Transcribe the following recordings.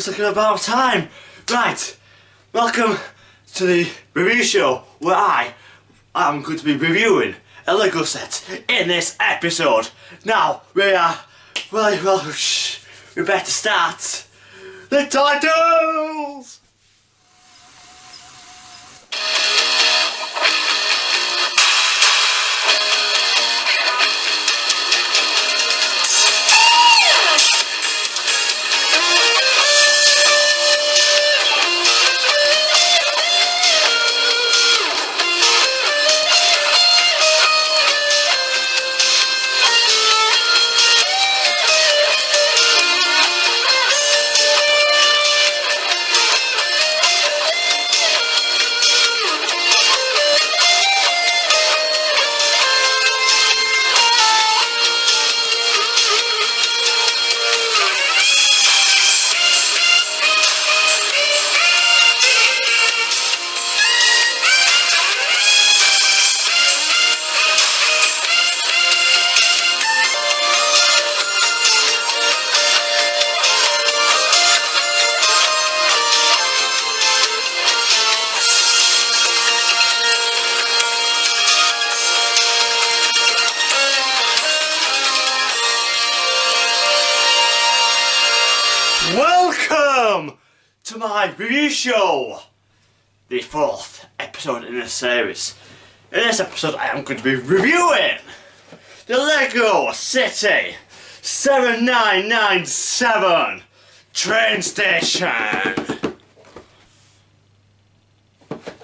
looks like about time. Right, welcome to the review show where I am going to be reviewing a Lego set in this episode. Now, we are, well, we better start the titles! Welcome to my review show, the 4th episode in this series. In this episode I am going to be reviewing the Lego City 7997 train station.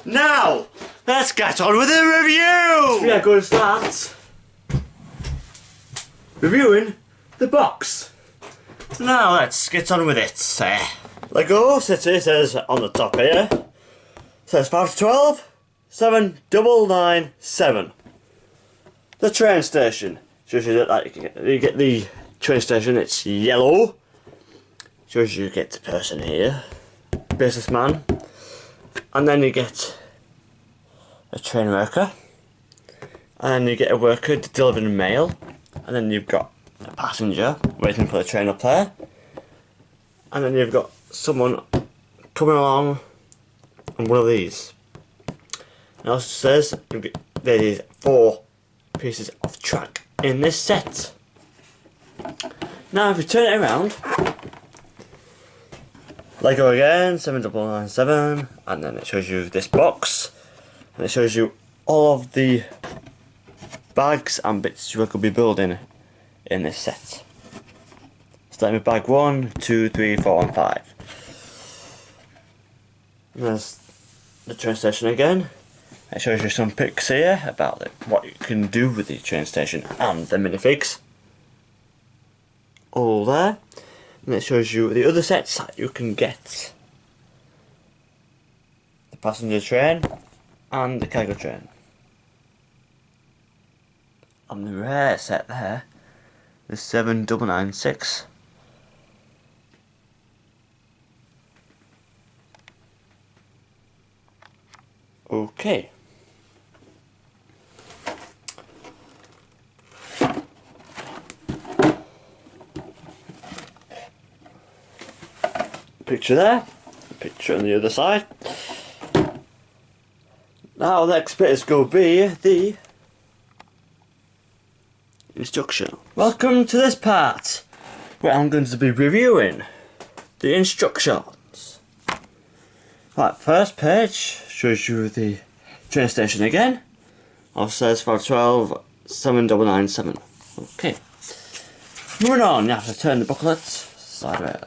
Now, let's get on with the review! We are going to start reviewing the box. Now let's get on with it. Lego City says on the top here, says 512 7997. The train station shows you that you get the train station. It's yellow. Shows you get the person here, businessman, and then you get a train worker, and then you get a worker delivering mail, and then you've got a passenger waiting for the train up there, and then you've got someone coming along on one of these. It also says there's 4 pieces of track in this set. Now if you turn it around, Lego again, 7997, and then it shows you this box, and it shows you all of the bags and bits you could be building in this set. Starting with bag 1, 2, 3, 4 and 5. And there's the train station again. It shows you some pics here about what you can do with the train station and the minifigs. All there. And it shows you the other sets that you can get. The passenger train and the cargo train. On the rare set there, the 7996. Okay. Picture there, picture on the other side. Now the next bit is going to be the instruction. Welcome to this part where I'm going to be reviewing the instructions. Right, first page shows you the train station again. Also says 512 7997. Okay. Moving on, you have to turn the booklet sideways.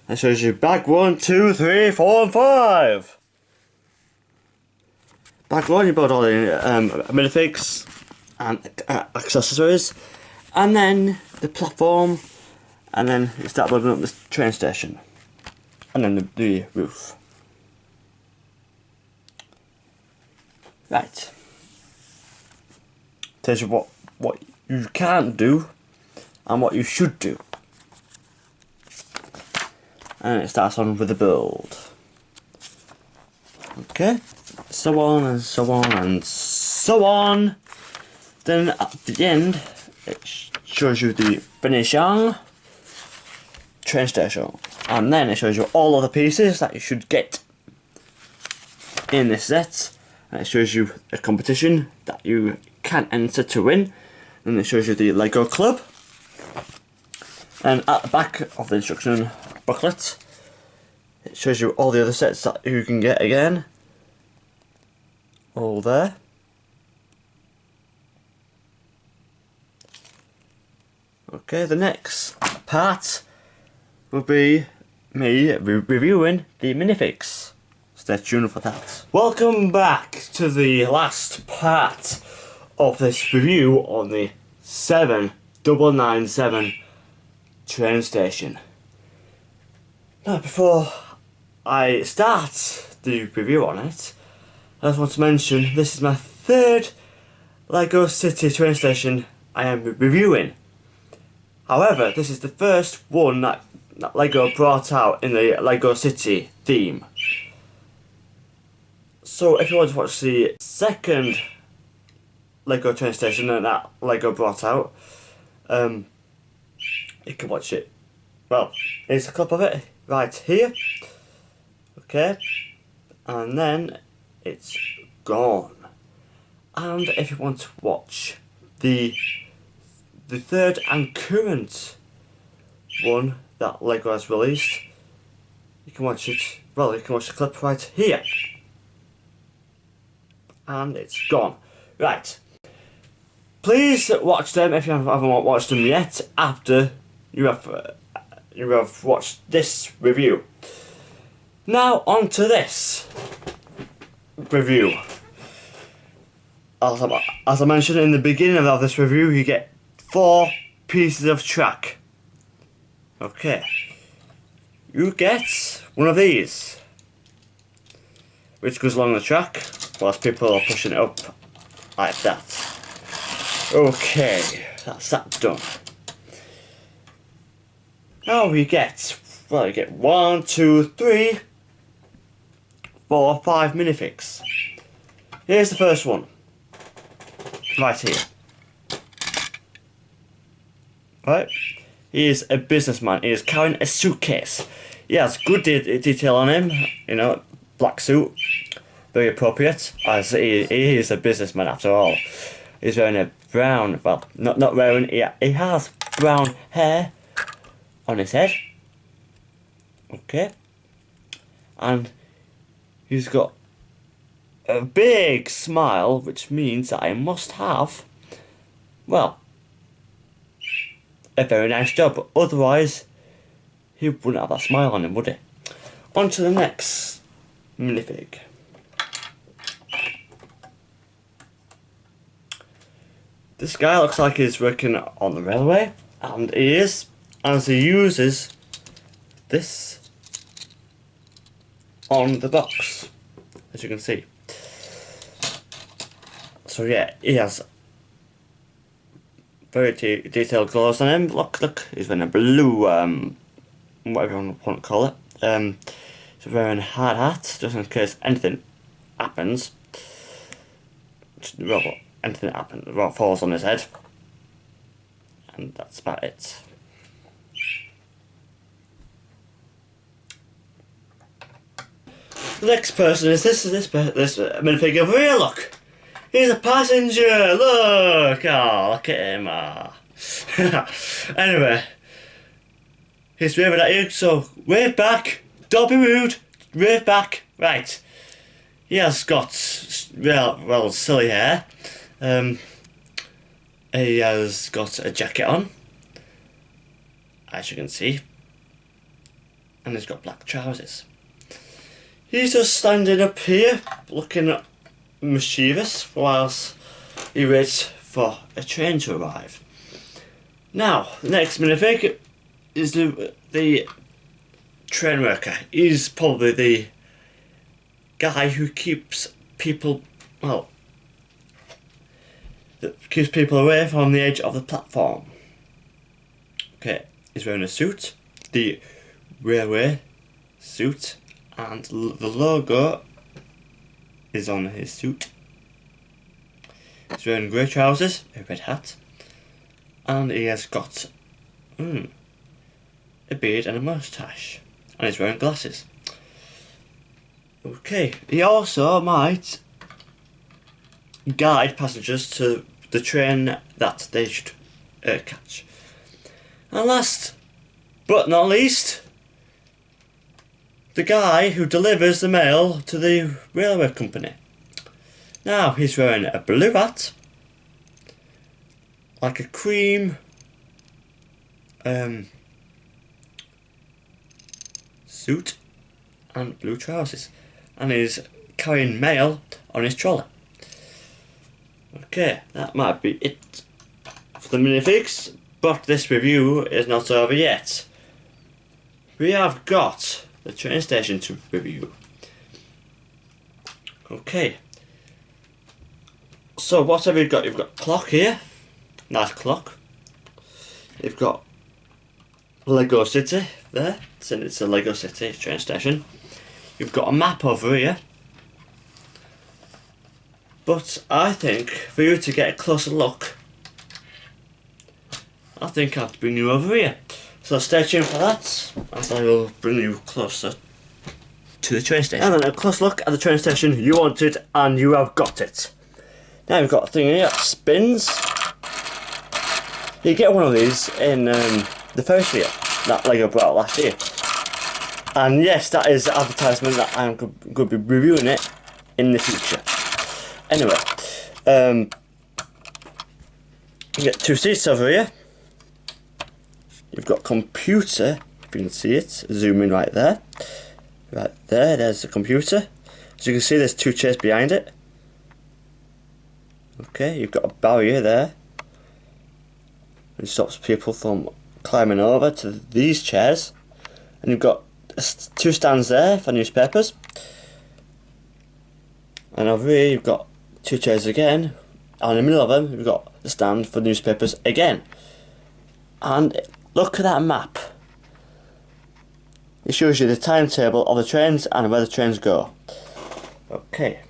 It shows you bag 1, 2, 3, 4 and 5. Bag 1 you build all the minifigs and accessories, and then the platform, and then you start building up the train station, and then the roof. Right. Tells you what you can't do and what you should do. And it starts on with the build. Okay. So on and so on and so on. Then at the end, it shows you the finishing train station. And then it shows you all of the pieces that you should get in this set. And it shows you a competition that you can enter to win. And it shows you the Lego Club. And at the back of the instruction booklet, it shows you all the other sets that you can get again. All there. Okay, the next part will be me reviewing the minifigs. Stay tuned for that. Welcome back to the last part of this review on the 7997 train station. Now, before I start the review on it, I just want to mention this is my third Lego City train station I am reviewing. However, this is the first one that Lego brought out in the Lego City theme. So if you want to watch the second Lego train station that Lego brought out, you can watch it. Well, here's a clip of it right here. Okay, and then it's gone. And if you want to watch the third and current one that Lego has released, you can watch it. Well, you can watch the clip right here. And it's gone. Right. Please watch them if you haven't watched them yet after you have watched this review. Now on to this review. As I mentioned in the beginning of this review, you get 4 pieces of track. Okay. You get one of these, which goes along the track whilst people are pushing it up like that. Okay, that's that done. Now you get 1, 2, 3, 4, 5 minifigs. Here's the first one. Right here. Right? He is a businessman. He is carrying a suitcase. He has good detail on him. You know, black suit. Very appropriate, as he is a businessman after all. He's wearing a brown, well, not wearing, he has brown hair on his head. Okay. And he's got a big smile, which means that I must have, well, a very nice job. But otherwise, he wouldn't have that smile on him, would he? On to the next minifig. This guy looks like he's working on the railway, and he is, as he uses this on the box, as you can see. So yeah, he has very detailed clothes on him. Look, he's wearing a blue, whatever you want to call it. He's wearing a hard hat, just in case anything happens. Well, anything that happens, well, falls on his head. And that's about it. The next person is this minifigure over here, look! He's a passenger, look! Oh, look at him, Anyway, he's waving at you, so wave back, don't be rude, wave back. Right, he has got, well, silly hair. He has got a jacket on, as you can see, and he's got black trousers. He's just standing up here, looking mischievous, whilst he waits for a train to arrive. Now, the next minifig is the train worker. He's probably the guy who keeps people, well, that keeps people away from the edge of the platform. Okay, he's wearing a suit, the railway suit, and the logo is on his suit. He's wearing grey trousers, a red hat, and he has got a beard and a moustache. and he's wearing glasses. Okay, he also might guide passengers to the train that they should catch. And last but not least, the guy who delivers the mail to the railway company. Now he's wearing a blue hat, like a cream suit and blue trousers, and he's carrying mail on his trolley. Okay, that might be it for the minifigs, but this review is not over yet. We have got the train station to review. Okay, so what have you got? You've got a clock here, nice clock. You've got Lego City there, so it's a Lego City train station. You've got a map over here, but I think for you to get a closer look, I think I'll bring you over here. So stay tuned for that, as I will bring you closer to the train station. And then a close look at the train station you wanted, and you have got it. Now you've got a thing here that spins. You get one of these in the Ferris wheel that Lego brought out last year. And yes, that is the advertisement that I'm going to be reviewing it in the future. Anyway, you get two seats over here. You've got computer, if you can see it, zoom in right there. Right there, there's the computer. As you can see, there's two chairs behind it. Okay, you've got a barrier there. It stops people from climbing over to these chairs. And you've got two stands there for newspapers. And over here you've got two chairs again. And in the middle of them you've got the stand for newspapers again. And look at that map. It shows you the timetable of the trains and where the trains go. Okay.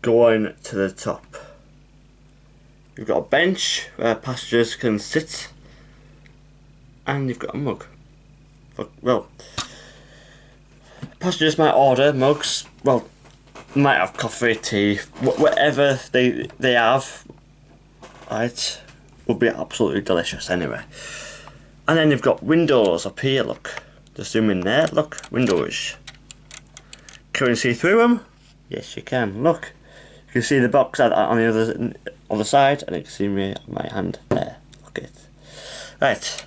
Going to the top. You've got a bench where passengers can sit, and you've got a mug. Well, passengers might order mugs. Well, might have coffee, tea, whatever they have. Right, will be absolutely delicious anyway. And then you've got windows up here. Look, just zoom in there. Look, windows. Can you see through them? Yes, you can. Look. You can see the box on the other side, and you can see my hand there. Look at it. Right,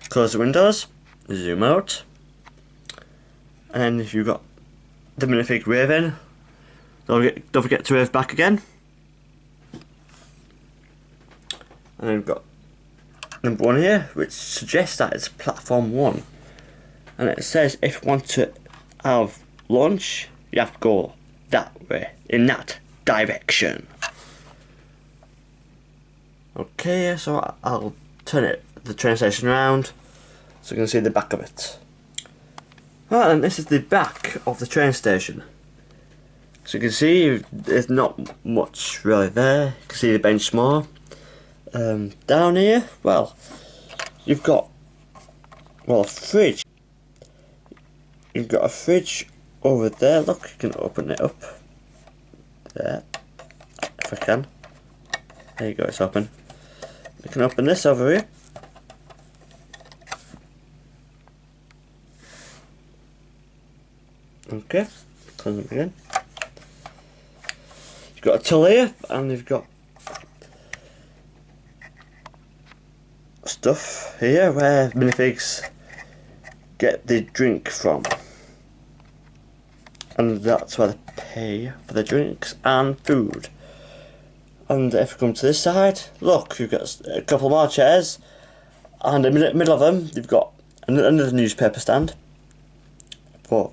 close the windows, zoom out, and then if you've got the minifig raving, don't forget to rave back again. And then we've got number 1 here, which suggests that it's platform 1, and it says if you want to have lunch, you have to go that way, in that direction. Okay, so I'll turn the train station around so you can see the back of it. Right, and this is the back of the train station. So you can see there's not much really there. You can see the bench more. Down here, well, you've got a fridge. You've got a fridge over there. Look, you can open it up. There, if I can. There you go, it's open. You can open this over here. Okay, close it again. You've got a till here, and you've got stuff here where minifigs get the drink from. And that's where they pay for the drinks and food. And if you come to this side, look, you've got a couple more chairs, and in the middle of them you've got another newspaper stand for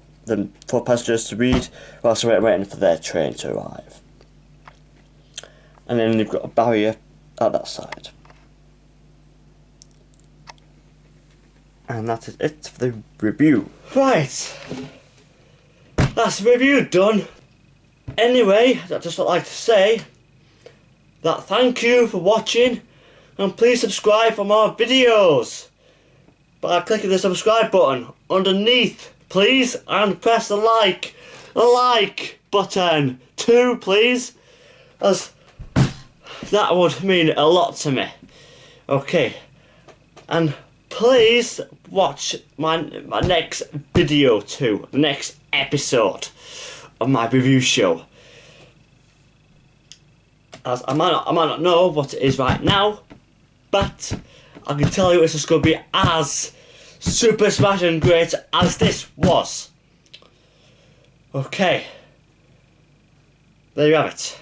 passengers to read whilst they're waiting for their train to arrive. And then you've got a barrier at that side. And that is it for the review. Right, that's the review done. Anyway, I'd just like to say that thank you for watching, and please subscribe for more videos. by clicking the subscribe button underneath, please, and press the like button too, please, as that would mean a lot to me. Okay, and please watch my next video too, the next episode of my review show. As I might not know what it is right now, but I can tell you it's just going to be as super smashing great as this was. Okay, there you have it.